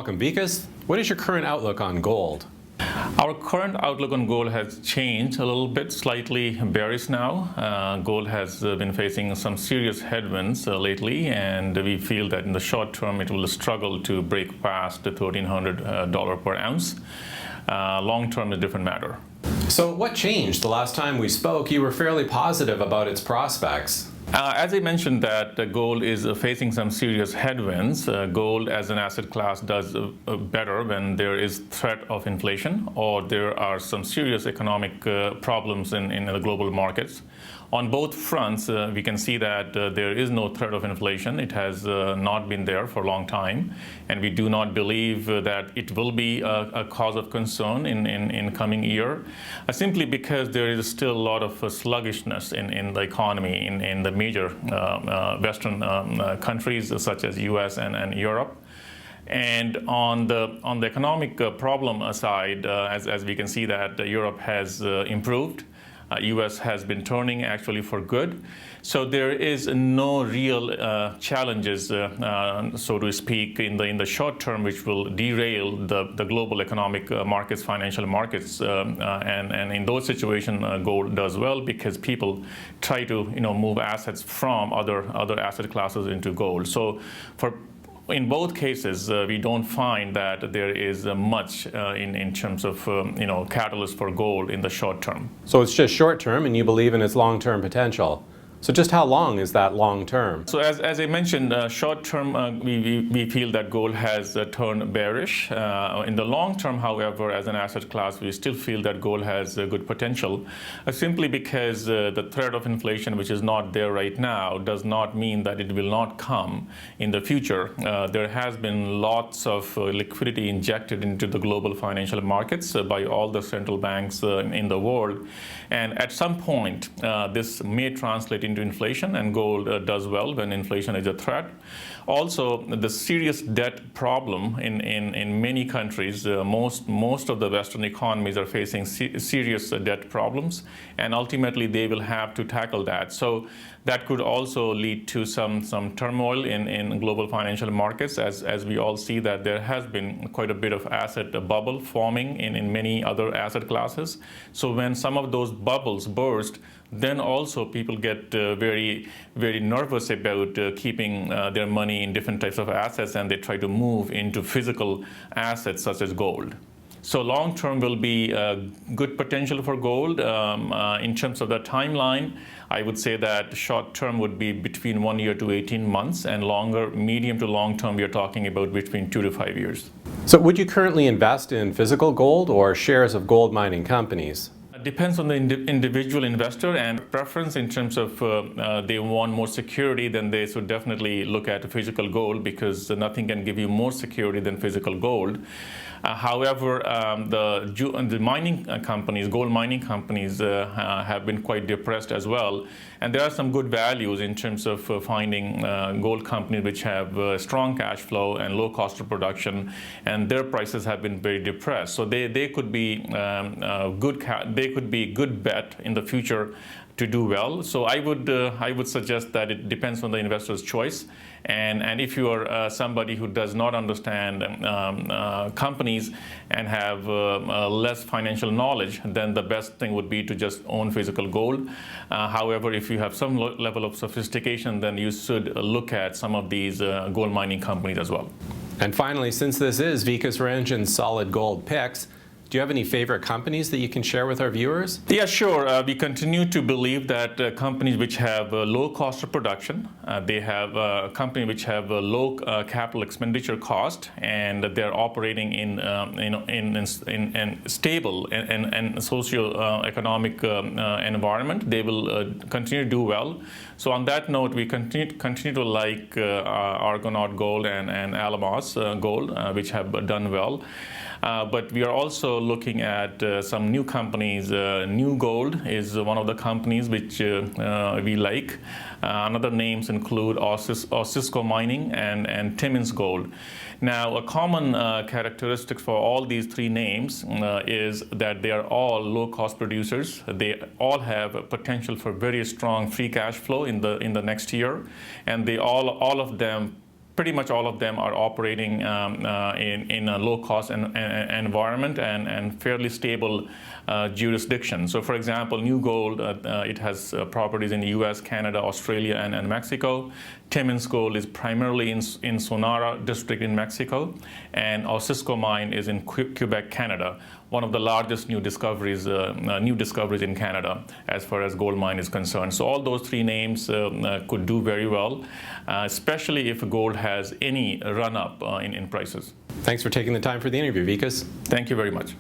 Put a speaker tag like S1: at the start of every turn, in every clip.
S1: Welcome, Vikas. What is your current outlook on gold?
S2: Our current outlook on gold has changed a little bit, slightly bearish now. Gold has been facing some serious headwinds lately, and we feel that in the short term it will struggle to break past the $1,300 per ounce. Long term is a different matter.
S1: So what changed? The last time we spoke, you were fairly positive about its prospects.
S2: As I mentioned that gold is facing some serious headwinds. Gold as an asset class does better when there is threat of inflation or there are some serious economic problems in the global markets. On both fronts, we can see that there is no threat of inflation. It has not been there for a long time, and we do not believe that it will be a cause of concern in coming year, simply because there is still a lot of sluggishness in the economy in the major Western countries such as US and Europe. And on the economic problem side, as we can see that Europe has improved. US has been turning actually for good. So there is no real challenges, so to speak, in the short term, which will derail the global economic markets, financial markets. And in those situations, gold does well because people try to move assets from other asset classes into gold. So in both cases, we don't find that there is much in terms of catalyst for gold in the short term.
S1: So it's just short term, and you believe in its long-term potential. So just how long is that long term?
S2: So as I mentioned, short term, we feel that gold has turned bearish. In the long term, however, as an asset class, we still feel that gold has good potential, simply because the threat of inflation, which is not there right now, does not mean that it will not come in the future. There has been lots of liquidity injected into the global financial markets by all the central banks in the world. And at some point, this may translate into inflation, and gold does well when inflation is a threat. Also, the serious debt problem in many countries, most of the Western economies are facing serious debt problems, and ultimately they will have to tackle that. So that could also lead to some turmoil in global financial markets, as we all see that there has been quite a bit of asset bubble forming in many other asset classes. So when some of those bubbles burst, then also people get very, very nervous about keeping their money in different types of assets, and they try to move into physical assets such as gold. So long term will be good potential for gold. In terms of the timeline, I would say that short term would be between 1 year to 18 months, and longer, medium to long term, we are talking about between 2 to 5 years.
S1: So would you currently invest in physical gold or shares of gold mining companies?
S2: Depends on the individual investor and preference. In terms of they want more security, then they should definitely look at physical gold, because nothing can give you more security than physical gold. However, the mining companies, gold mining companies, have been quite depressed as well. And there are some good values in terms of finding gold companies which have strong cash flow and low cost of production, and their prices have been very depressed. So they could be good bet in the future to do well. So I would suggest that it depends on the investor's choice, and if you are somebody who does not understand companies and have less financial knowledge, then the best thing would be to just own physical gold. However, if you have some level of sophistication, then you should look at some of these gold mining companies as well.
S1: And finally, since this is Vikas Ranjan's Solid Gold Picks, do you have any favorite companies that you can share with our viewers?
S2: Yeah, sure. We continue to believe that companies which have low cost of production, they have companies which have a low capital expenditure cost, and they're operating in stable and socio-economic environment, they will continue to do well. So on that note, we continue to like Argonaut Gold and Alamos Gold, which have done well. But we are also looking at some new companies. New Gold is one of the companies which we like. Another names include Osisko Mining and Timmins Gold. Now, a common characteristic for all these three names is that they are all low-cost producers. They all have a potential for very strong free cash flow in the next year, and they all of them pretty much all of them are operating in a low-cost environment and fairly stable jurisdiction. So, for example, New Gold, it has properties in the U.S., Canada, Australia, and Mexico. Timmins Gold is primarily in Sonora district in Mexico, and Osisko Mine is in Quebec, Canada, one of the largest new discoveries in Canada as far as gold mine is concerned. So all those three names could do very well, especially if gold has any run-up in prices.
S1: Thanks for taking the time for the interview, Vikas.
S2: Thank you very much.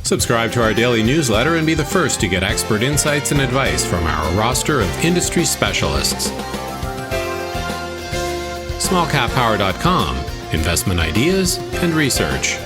S1: Subscribe to our daily newsletter and be the first to get expert insights and advice from our roster of industry specialists. Smallcappower.com, investment ideas and research.